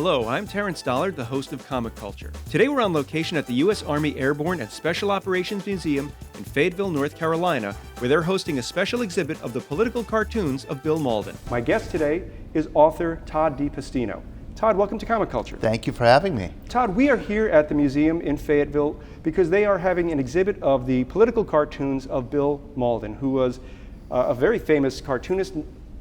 Hello, I'm Terrence Dollard, the host of Comic Culture. Today we're on location at the U.S. Army Airborne and Special Operations Museum in Fayetteville, North Carolina, where they're hosting a special exhibit of the political cartoons of Bill Mauldin. My guest today is author Todd DePastino. Todd, welcome to Comic Culture. Thank you for having me. Todd, we are here at the museum in Fayetteville because they are having an exhibit of the political cartoons of Bill Mauldin, who was a very famous cartoonist,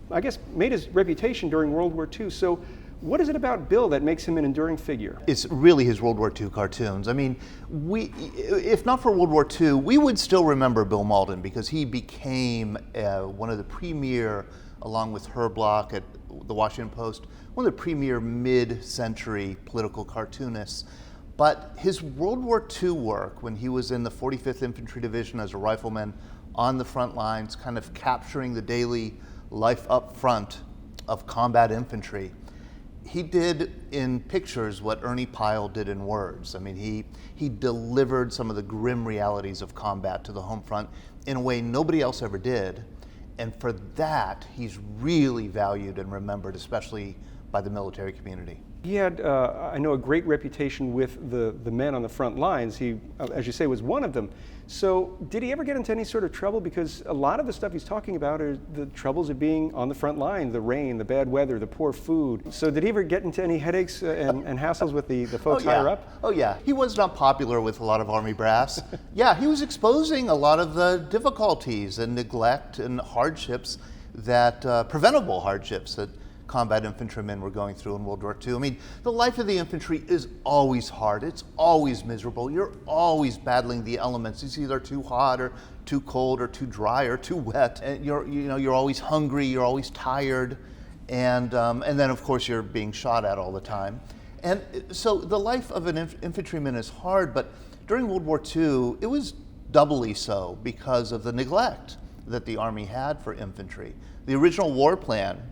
I guess made his reputation during World War II. So what is it about Bill that makes him an enduring figure? It's really his World War II cartoons. I mean, if not for World War II, we would still remember Bill Mauldin because he became one of the premier, along with Herb Block at the Washington Post, one of the premier mid-century political cartoonists. But his World War II work, when he was in the 45th Infantry Division as a rifleman on the front lines, kind of capturing the daily life up front of combat infantry, he did in pictures what Ernie Pyle did in words. I mean, he delivered some of the grim realities of combat to the home front in a way nobody else ever did. And for that, he's really valued and remembered, especially by the military community. He had, I know, a great reputation with the men on the front lines. He, as you say, was one of them. So did he ever get into any sort of trouble? Because a lot of the stuff he's talking about are the troubles of being on the front line, the rain, the bad weather, the poor food. So did he ever get into any headaches and hassles with the folks higher up? Oh yeah, he was not popular with a lot of Army brass. Yeah, he was exposing a lot of the difficulties and neglect and hardships that, preventable hardships that combat infantrymen were going through in World War II. I mean, the life of the infantry is always hard. It's always miserable. You're always battling the elements. It's either too hot or too cold or too dry or too wet. And you're always hungry. You're always tired, and then of course you're being shot at all the time. And so the life of an infantryman is hard. But during World War II, it was doubly so because of the neglect that the Army had for infantry. The original war plan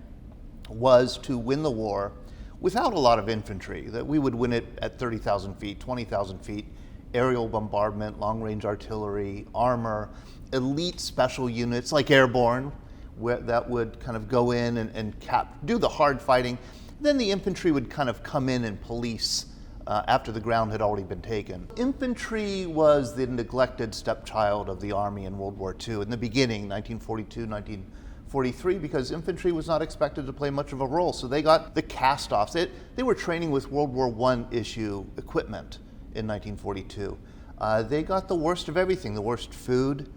was to win the war without a lot of infantry, that we would win it at 30,000 feet, 20,000 feet, aerial bombardment, long-range artillery, armor, elite special units like Airborne, that would kind of go in and do the hard fighting. Then the infantry would kind of come in and police after the ground had already been taken. Infantry was the neglected stepchild of the Army in World War II in the beginning, 1942, 1943, because infantry was not expected to play much of a role. So they got the cast-offs. They were training with World War I issue equipment in 1942. They got the worst of everything, the worst food.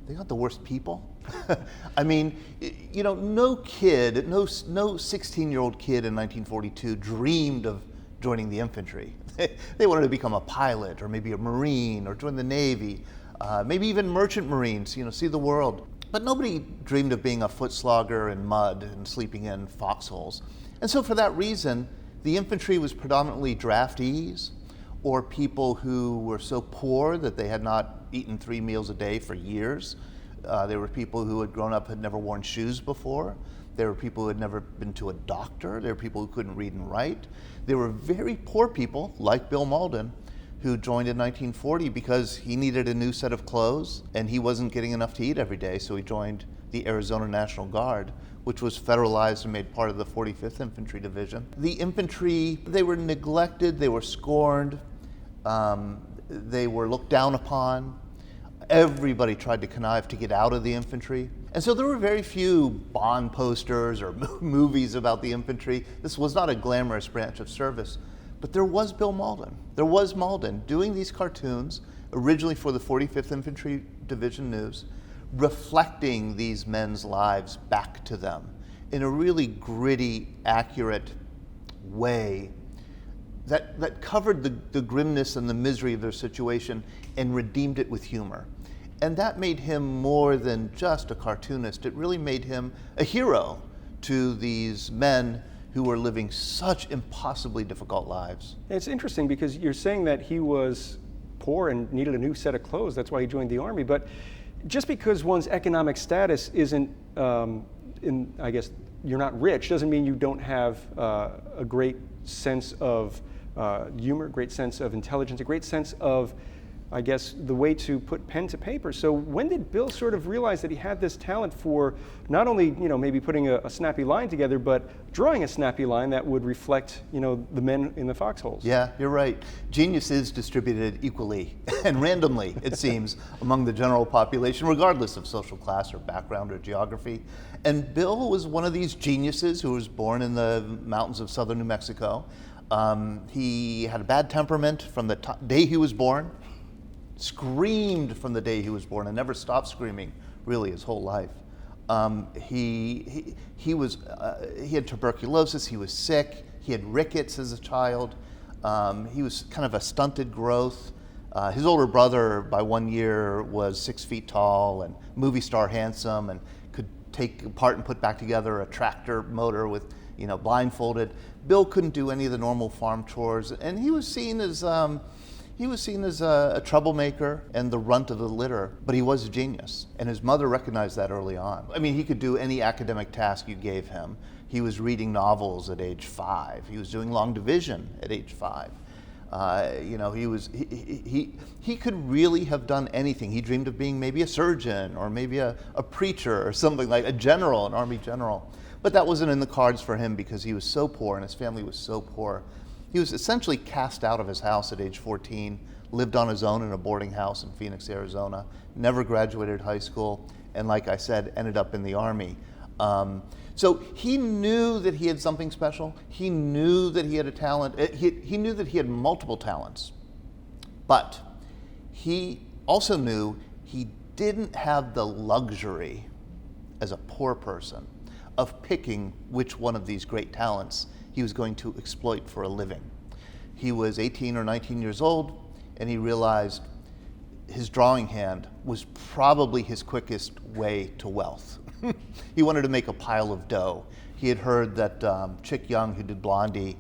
They got the worst people. I mean, no kid, no 16-year-old kid in 1942 dreamed of joining the infantry. They wanted to become a pilot or maybe a Marine or join the Navy, maybe even merchant Marines, see the world. But nobody dreamed of being a foot slogger in mud and sleeping in foxholes. And so for that reason, the infantry was predominantly draftees or people who were so poor that they had not eaten 3 meals a day for years. There were people who had grown up, had never worn shoes before. There were people who had never been to a doctor. There were people who couldn't read and write. There were very poor people, like Bill Mauldin, who joined in 1940 because he needed a new set of clothes and he wasn't getting enough to eat every day, so he joined the Arizona National Guard, which was federalized and made part of the 45th Infantry Division. The infantry, they were neglected, they were scorned, they were looked down upon. Everybody tried to connive to get out of the infantry. And so there were very few Bond posters or movies about the infantry. This was not a glamorous branch of service. But there was Bill Mauldin. There was Mauldin doing these cartoons, originally for the 45th Infantry Division News, reflecting these men's lives back to them in a really gritty, accurate way that covered the grimness and the misery of their situation and redeemed it with humor. And that made him more than just a cartoonist. It really made him a hero to these men who were living such impossibly difficult lives. It's interesting because you're saying that he was poor and needed a new set of clothes. That's why he joined the Army. But just because one's economic status isn't, I guess, you're not rich, doesn't mean you don't have a great sense of humor, great sense of intelligence, a great sense of I guess, the way to put pen to paper. So when did Bill sort of realize that he had this talent for not only, maybe putting a snappy line together, but drawing a snappy line that would reflect, the men in the foxholes? Yeah, you're right. Genius is distributed equally and randomly, it seems, among the general population, regardless of social class or background or geography. And Bill was one of these geniuses who was born in the mountains of southern New Mexico. He had a bad temperament from the day he was born. Screamed from the day he was born and never stopped screaming really his whole life. He had tuberculosis, he was sick, he had rickets as a child, he was kind of a stunted growth. His older brother by 1 year was 6 feet tall and movie star handsome and could take apart and put back together a tractor motor with, blindfolded. Bill couldn't do any of the normal farm chores, and he was seen as a troublemaker and the runt of the litter, but he was a genius. And his mother recognized that early on. I mean, he could do any academic task you gave him. He was reading novels at age 5. He was doing long division at age 5. He could really have done anything. He dreamed of being maybe a surgeon or maybe a preacher or something, like a general, an army general. But that wasn't in the cards for him because he was so poor and his family was so poor. He was essentially cast out of his house at age 14, lived on his own in a boarding house in Phoenix, Arizona, never graduated high school, and like I said, ended up in the Army. So he knew that he had something special. He knew that he had a talent. He knew that he had multiple talents. But he also knew he didn't have the luxury, as a poor person, of picking which one of these great talents he was going to exploit for a living. He was 18 or 19 years old, and he realized his drawing hand was probably his quickest way to wealth. He wanted to make a pile of dough. He had heard that Chick Young, who did Blondie,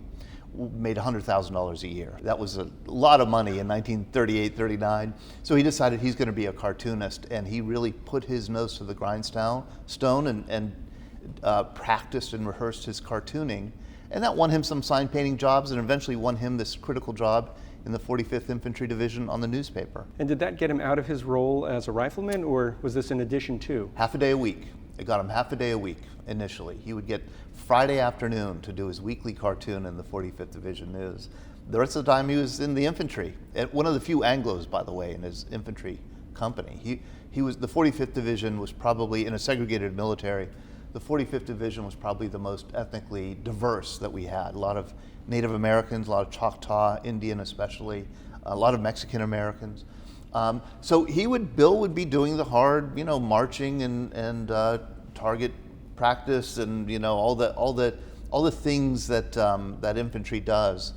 made $100,000 a year. That was a lot of money in 1938, 39. So he decided he's going to be a cartoonist, and he really put his nose to the grindstone and practiced and rehearsed his cartooning. And that won him some sign painting jobs and eventually won him this critical job in the 45th Infantry Division on the newspaper. And did that get him out of his role as a rifleman, or was this in addition to? Half a day a week. It got him half a day a week initially. He would get Friday afternoon to do his weekly cartoon in the 45th Division News. The rest of the time he was in the infantry. One of the few Anglos, by the way, in his infantry company. The 45th Division was probably, in a segregated military, the 45th Division was probably the most ethnically diverse that we had. A lot of Native Americans, a lot of Choctaw, Indian especially, a lot of Mexican Americans. So Bill would be doing the hard, marching and target practice and all the things that that infantry does,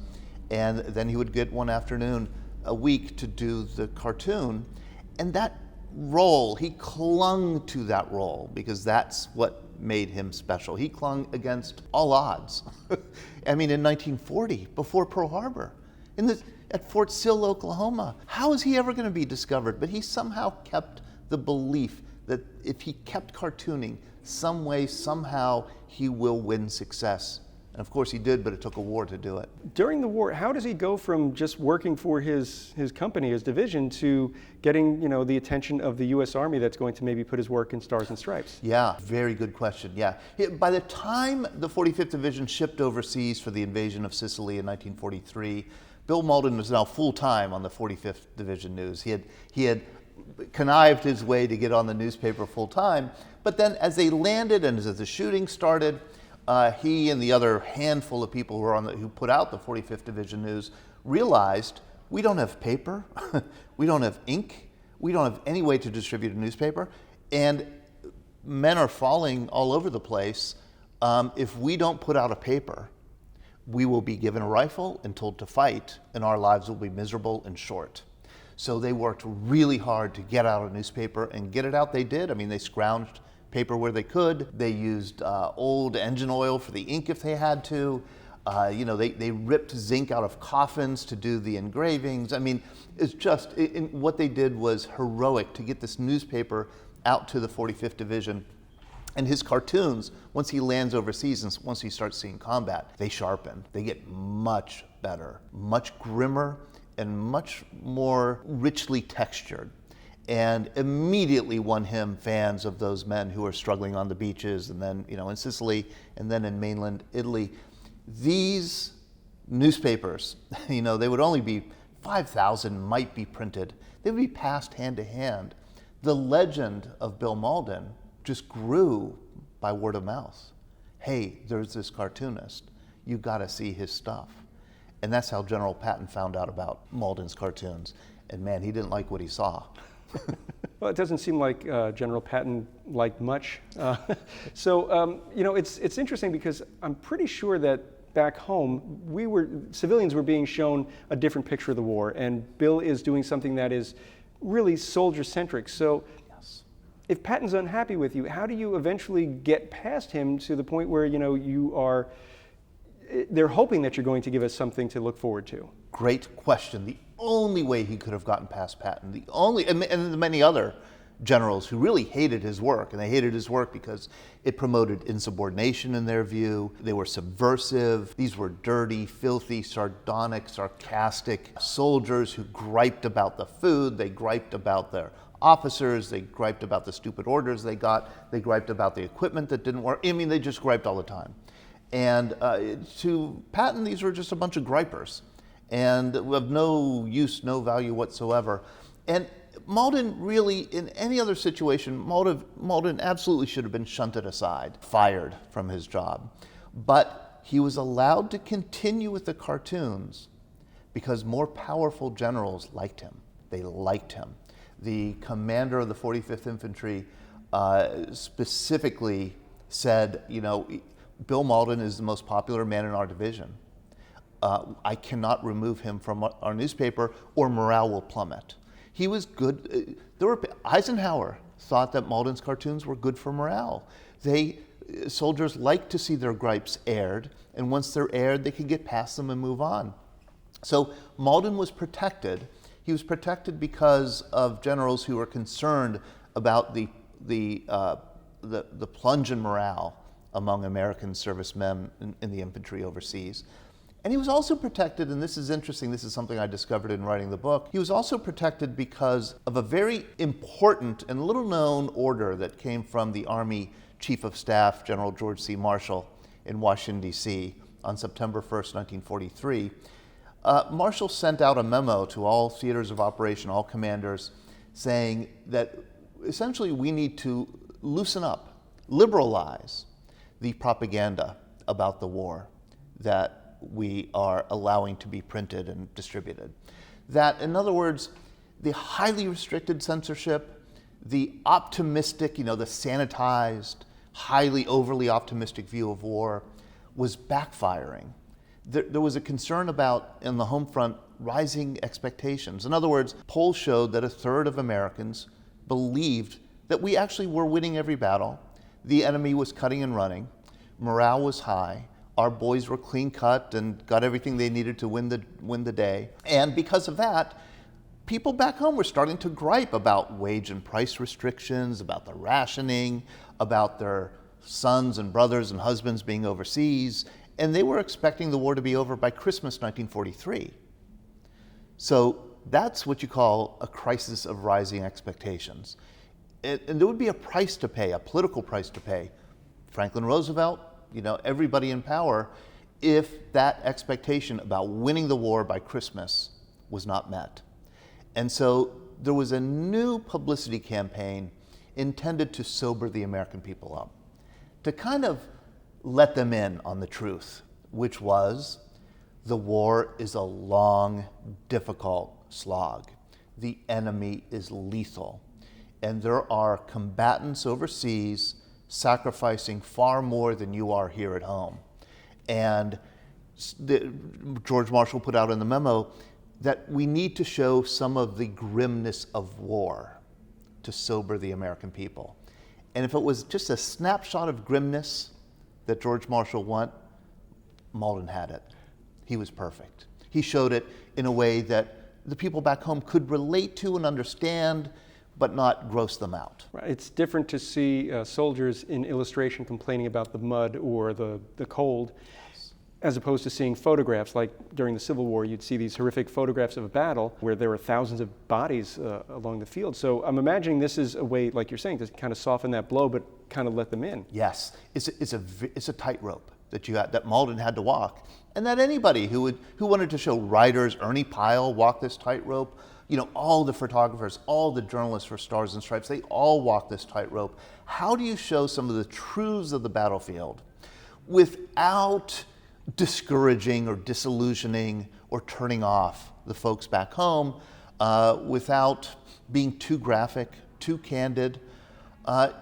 and then he would get one afternoon a week to do the cartoon, and that role, he clung to that role because that's what made him special. He clung against all odds. I mean, in 1940, before Pearl Harbor, at Fort Sill, Oklahoma, how is he ever going to be discovered? But he somehow kept the belief that if he kept cartooning, some way, somehow, he will win success. And of course he did, but it took a war to do it. During the war, how does he go from just working for his company, his division, to getting the attention of the U.S. Army that's going to maybe put his work in Stars and Stripes? Yeah, very good question. Yeah, by the time the 45th Division shipped overseas for the invasion of Sicily in 1943, Bill Mauldin was now full-time on the 45th Division News. He had connived his way to get on the newspaper full-time, but then as they landed and as the shooting started, he and the other handful of people who put out the 45th Division News realized we don't have paper, we don't have ink, we don't have any way to distribute a newspaper, and men are falling all over the place. If we don't put out a paper, we will be given a rifle and told to fight, and our lives will be miserable and short. So they worked really hard to get out a newspaper, and get it out they did. I mean, they scrounged paper where they could. They used old engine oil for the ink if they had to. They ripped zinc out of coffins to do the engravings. I mean, it's just, what they did was heroic to get this newspaper out to the 45th Division. And his cartoons, once he lands overseas and once he starts seeing combat, they sharpen. They get much better, much grimmer, and much more richly textured, and immediately won him fans of those men who are struggling on the beaches, and then in Sicily, and then in mainland Italy. These newspapers, they would only be 5,000 might be printed. They would be passed hand to hand. The legend of Bill Mauldin just grew by word of mouth. Hey, there's this cartoonist. You got to see his stuff. And that's how General Patton found out about Mauldin's cartoons. And man, he didn't like what he saw. Well, it doesn't seem like General Patton liked much. It's interesting because I'm pretty sure that back home, civilians were being shown a different picture of the war, and Bill is doing something that is really soldier-centric. So Yes. if Patton's unhappy with you, how do you eventually get past him to the point where, they're hoping that you're going to give us something to look forward to? Great question. The only way he could have gotten past Patton, and the many other generals who really hated his work, and they hated his work because it promoted insubordination in their view. They were subversive. These were dirty, filthy, sardonic, sarcastic soldiers who griped about the food, they griped about their officers, they griped about the stupid orders they got, they griped about the equipment that didn't work. They just griped all the time. And to Patton, these were just a bunch of gripers and of no use, no value whatsoever. And Mauldin really, in any other situation, Mauldin absolutely should have been shunted aside, fired from his job. But he was allowed to continue with the cartoons because more powerful generals liked him. They liked him. The commander of the 45th Infantry specifically said, Bill Mauldin is the most popular man in our division. I cannot remove him from our newspaper or morale will plummet. He was good. Eisenhower thought that Mauldin's cartoons were good for morale. Soldiers like to see their gripes aired, and once they're aired, they can get past them and move on. So Mauldin was protected. He was protected because of generals who were concerned about the plunge in morale among American servicemen in the infantry overseas. And he was also protected, and this is interesting, this is something I discovered in writing the book, he was also protected because of a very important and little known order that came from the Army Chief of Staff, General George C. Marshall, in Washington, D.C. on September 1st, 1943. Marshall sent out a memo to all theaters of operation, all commanders, saying that essentially we need to loosen up, liberalize the propaganda about the war that we are allowing to be printed and distributed. That, in other words, the highly restricted censorship, the optimistic, the sanitized, highly overly optimistic view of war was backfiring. There was a concern about, in the home front, rising expectations. In other words, polls showed that a third of Americans believed that we actually were winning every battle, the enemy was cutting and running, morale was high, our boys were clean cut and got everything they needed to win the day. And because of that, people back home were starting to gripe about wage and price restrictions, about the rationing, about their sons and brothers and husbands being overseas, and they were expecting the war to be over by Christmas 1943. So that's what you call a crisis of rising expectations. And there would be a price to pay, a political price to pay. Franklin Roosevelt, everybody in power, if that expectation about winning the war by Christmas was not met. And so there was a new publicity campaign intended to sober the American people up, to kind of let them in on the truth, which was the war is a long, difficult slog. The enemy is lethal. And there are combatants overseas sacrificing far more than you are here at home. And George Marshall put out in the memo that we need to show some of the grimness of war to sober the American people. And if it was just a snapshot of grimness that George Marshall wanted, Mauldin had it. He was perfect. He showed it in a way that the people back home could relate to and understand, but not gross them out. Right. It's different to see soldiers in illustration complaining about the mud or the cold. Yes. as opposed to seeing photographs like during the Civil War. You'd see these horrific photographs of a battle where there were thousands of bodies along the field. So I'm imagining this is a way, like you're saying, to kind of soften that blow, but kind of let them in. Yes, it's a tightrope that Mauldin had to walk, and that anybody who wanted to show writers, Ernie Pyle walked this tightrope. You know, all the photographers, all the journalists for Stars and Stripes, they all walk this tightrope. How do you show some of the truths of the battlefield without discouraging or disillusioning or turning off the folks back home, without being too graphic, too candid,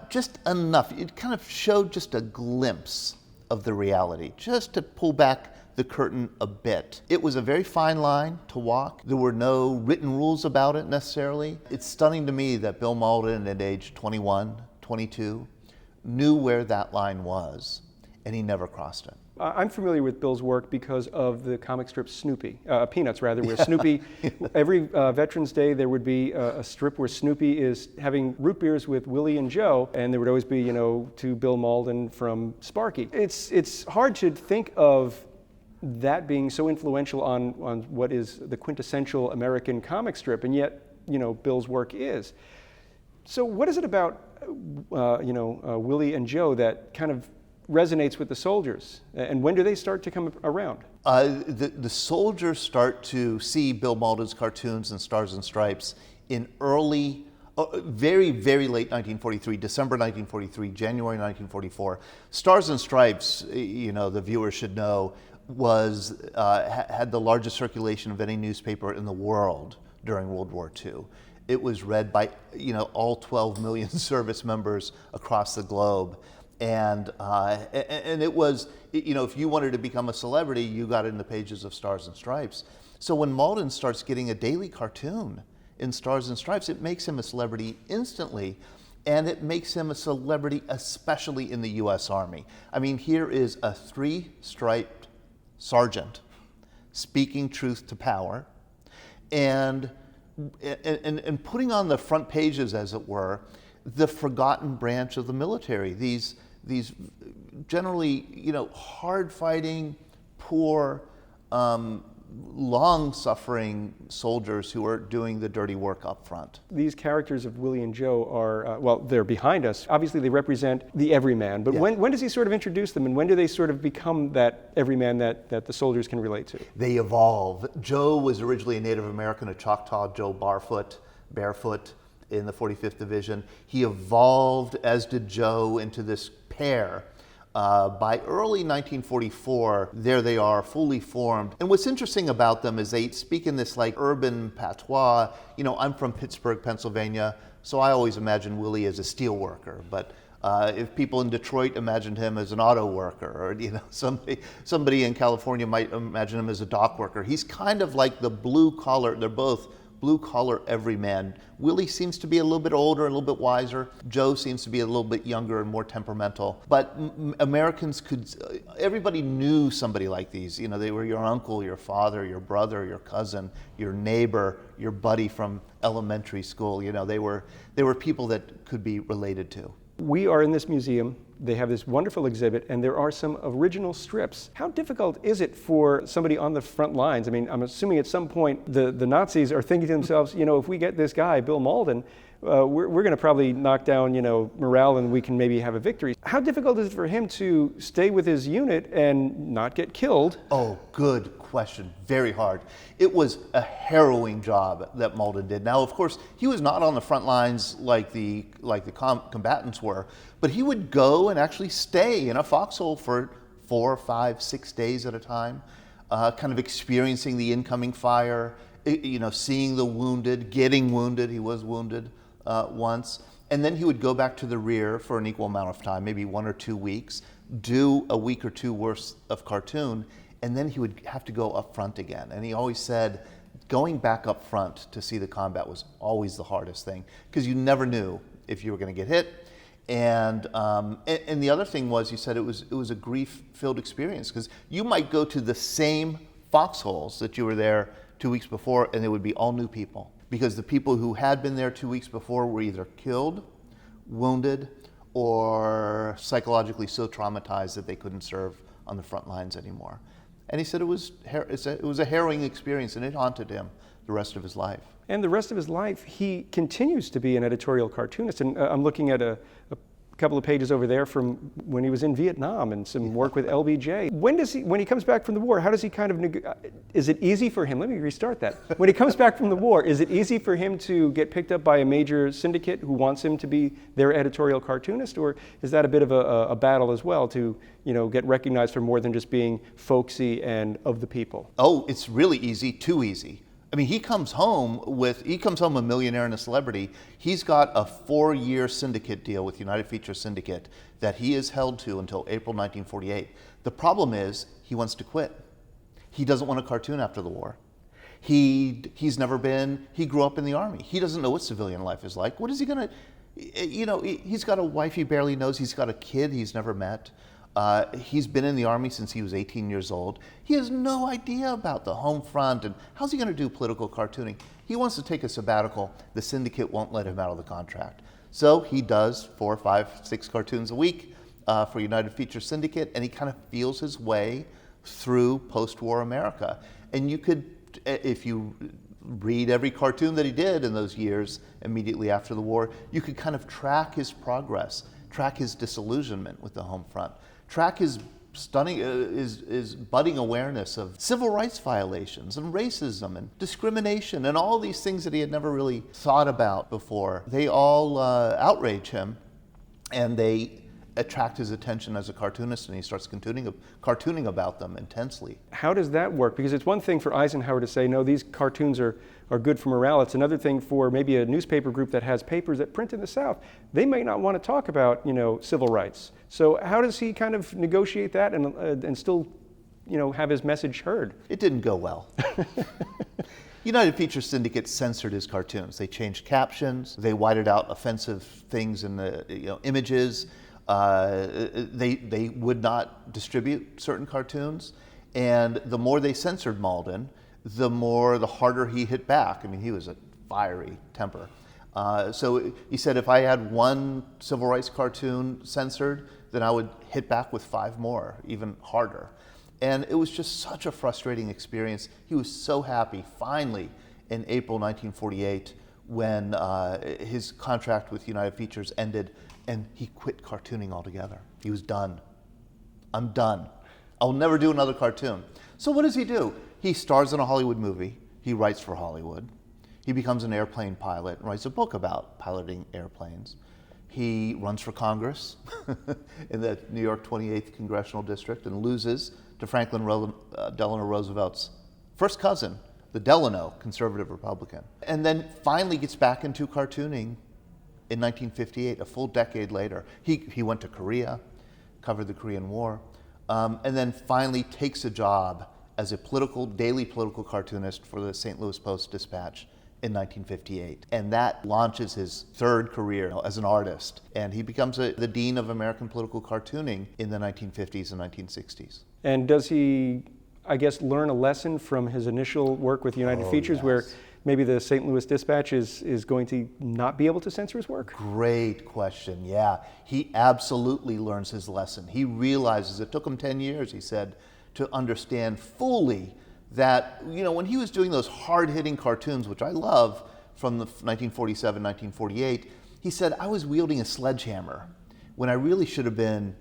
just enough? It kind of showed just a glimpse of the reality, just to pull back the curtain a bit. It was a very fine line to walk. There were no written rules about it necessarily. It's stunning to me that Bill Mauldin at age 21, 22, knew where that line was, and he never crossed it. I'm familiar with Bill's work because of the comic strip Snoopy, Peanuts rather, where Snoopy, every Veterans Day there would be a strip where Snoopy is having root beers with Willie and Joe, and there would always be, to Bill Mauldin from Sparky. It's hard to think of that being so influential on what is the quintessential American comic strip, and yet, Bill's work is. So what is it about, Willie and Joe that kind of resonates with the soldiers, and when do they start to come around? The soldiers start to see Bill Mauldin's cartoons and Stars and Stripes in early, very, very late 1943, December 1943, January 1944. Stars and Stripes, the viewers should know, had the largest circulation of any newspaper in the world during World War II. It was read by all 12 million service members across the globe, and it was, if you wanted to become a celebrity, you got in the pages of Stars and Stripes. So when Mauldin starts getting a daily cartoon in Stars and Stripes, it makes him a celebrity instantly, and it makes him a celebrity especially in the U.S. Army. I mean, here is a 3-striped sergeant speaking truth to power, and putting on the front pages, as it were, the forgotten branch of the military. These generally, hard-fighting, poor, long-suffering soldiers who are doing the dirty work up front. These characters of Willie and Joe are, they're behind us. Obviously, they represent the everyman, but when does he sort of introduce them, and when do they sort of become that everyman that the soldiers can relate to? They evolve. Joe was originally a Native American, a Choctaw Joe Barefoot in the 45th Division. He evolved, as did Joe, into this pair. By early 1944, there they are, fully formed. And what's interesting about them is they speak in this urban patois. I'm from Pittsburgh, Pennsylvania, so I always imagine Willie as a steel worker. But if people in Detroit imagined him as an auto worker, or somebody in California might imagine him as a dock worker. He's kind of like the blue collar. They're both blue-collar everyman. Willie seems to be a little bit older, a little bit wiser. Joe seems to be a little bit younger and more temperamental. But Americans everybody knew somebody like these. They were your uncle, your father, your brother, your cousin, your neighbor, your buddy from elementary school. They were people that could be related to. We are in this museum. They have this wonderful exhibit, and there are some original strips. How difficult is it for somebody on the front lines? I mean, I'm assuming at some point the Nazis are thinking to themselves, if we get this guy, Bill Mauldin, we're going to probably knock down, morale, and we can maybe have a victory. How difficult is it for him to stay with his unit and not get killed? Oh, good question. Very hard. It was a harrowing job that Mauldin did. Now, of course, he was not on the front lines like the combatants were, but he would go and actually stay in a foxhole for 4, 5, 6 days at a time, kind of experiencing the incoming fire, seeing the wounded, getting wounded. He was wounded once. And then he would go back to the rear for an equal amount of time, maybe 1 or 2 weeks, do a week or 2 worth of cartoon, and then he would have to go up front again. And he always said going back up front to see the combat was always the hardest thing, because you never knew if you were going to get hit. And the other thing was, he said it was a grief-filled experience, because you might go to the same foxholes that you were there 2 weeks before, and there would be all new people, because the people who had been there 2 weeks before were either killed, wounded, or psychologically so traumatized that they couldn't serve on the front lines anymore. And he said it was a harrowing experience, and it haunted him the rest of his life. And the rest of his life, he continues to be an editorial cartoonist. And I'm looking at a couple of pages over there from when he was in Vietnam and some work with LBJ. When he comes back from the war, how does he kind of, is it easy for him, let me restart that. When he comes back from the war, is it easy for him to get picked up by a major syndicate who wants him to be their editorial cartoonist? Or is that a bit of a battle as well to, get recognized for more than just being folksy and of the people? Oh, it's really easy, too easy. I mean, he comes home a millionaire and a celebrity. He's got a 4-year syndicate deal with United Feature Syndicate that he is held to until April 1948. The problem is he wants to quit. He doesn't want a cartoon after the war. He grew up in the Army. He doesn't know what civilian life is like. What is he gonna, he's got a wife he barely knows. He's got a kid he's never met. He's been in the Army since he was 18 years old. He has no idea about the home front and how's he going to do political cartooning. He wants to take a sabbatical. The syndicate won't let him out of the contract. So he does 4, 5, 6 cartoons a week for United Feature Syndicate, and he kind of feels his way through post-war America. And you could, if you read every cartoon that he did in those years immediately after the war, you could kind of track his progress, track his disillusionment with the home front, track his budding awareness of civil rights violations and racism and discrimination and all these things that he had never really thought about before. They all outrage him, and they attract his attention as a cartoonist, and he starts cartooning about them intensely. How does that work? Because it's one thing for Eisenhower to say, no, these cartoons are good for morale. It's another thing for maybe a newspaper group that has papers that print in the South. They may not want to talk about, civil rights. So how does he kind of negotiate that and still, have his message heard? It didn't go well. United Feature Syndicate censored his cartoons. They changed captions. They whited out offensive things in the images. They would not distribute certain cartoons, and the more they censored Mauldin, the harder he hit back. I mean, he was a fiery temper. So he said, if I had one civil rights cartoon censored, then I would hit back with 5 more, even harder. And it was just such a frustrating experience. He was so happy, finally, in April 1948, when his contract with United Features ended, and he quit cartooning altogether. He was done. I'm done. I'll never do another cartoon. So what does he do? He stars in a Hollywood movie. He writes for Hollywood. He becomes an airplane pilot and writes a book about piloting airplanes. He runs for Congress in the New York 28th Congressional District and loses to Franklin Delano Roosevelt's first cousin, the Delano conservative Republican. And then finally gets back into cartooning in 1958, a full decade later. He went to Korea, covered the Korean War, and then finally takes a job as a daily political cartoonist for the St. Louis Post-Dispatch in 1958. And that launches his 3rd career as an artist. And he becomes the dean of American political cartooning in the 1950s and 1960s. And does he, I guess, learn a lesson from his initial work with United Features, yes. where maybe the St. Louis Dispatch is going to not be able to censor his work? Great question, yeah. He absolutely learns his lesson. He realizes it took him 10 years, he said, to understand fully that, when he was doing those hard-hitting cartoons, which I love, from the 1947, 1948, he said, I was wielding a sledgehammer when I really should have been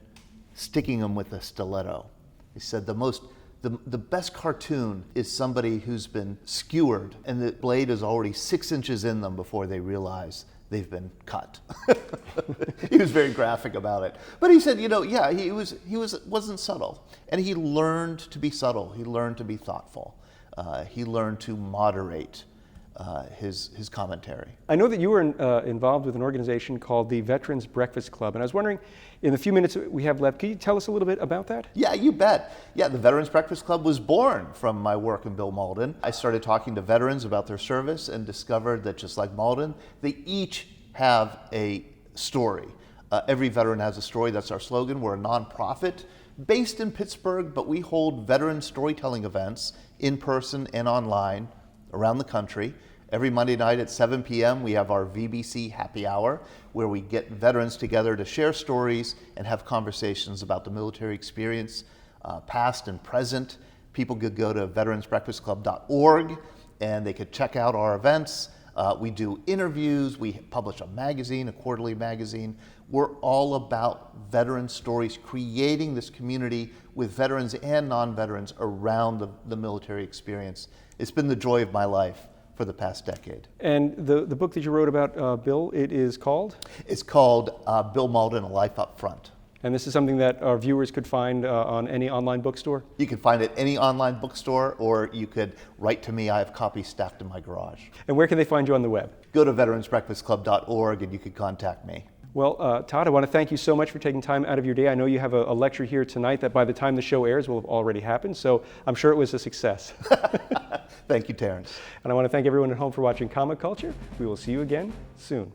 sticking them with a stiletto. He said the best cartoon is somebody who's been skewered and the blade is already 6 inches in them before they realize they've been cut. He was very graphic about it. But he said, he wasn't subtle. And he learned to be subtle. He learned to be thoughtful. He learned to moderate his commentary. I know that you were involved with an organization called the Veterans Breakfast Club, and I was wondering, in the few minutes we have left, can you tell us a little bit about that? Yeah, you bet. Yeah, the Veterans Breakfast Club was born from my work in Bill Mauldin. I started talking to veterans about their service and discovered that just like Mauldin, they each have a story. Every veteran has a story. That's our slogan. We're a nonprofit based in Pittsburgh, but we hold veteran storytelling events in person and online around the country. Every Monday night at 7 p.m. we have our VBC Happy Hour, where we get veterans together to share stories and have conversations about the military experience, past and present, people could go to veteransbreakfastclub.org and they could check out our events. We do interviews, we publish a magazine, a quarterly magazine. We're all about veteran stories, creating this community with veterans and non-veterans around the military experience. It's been the joy of my life for the past decade. And the book that you wrote about Bill, it is called? It's called Bill Mauldin, A Life Up Front. And this is something that our viewers could find on any online bookstore? You can find it at any online bookstore, or you could write to me. I have copies stacked in my garage. And where can they find you on the web? Go to veteransbreakfastclub.org and you can contact me. Well, Todd, I want to thank you so much for taking time out of your day. I know you have a lecture here tonight that by the time the show airs will have already happened, so I'm sure it was a success. Thank you, Terrence. And I want to thank everyone at home for watching Comic Culture. We will see you again soon.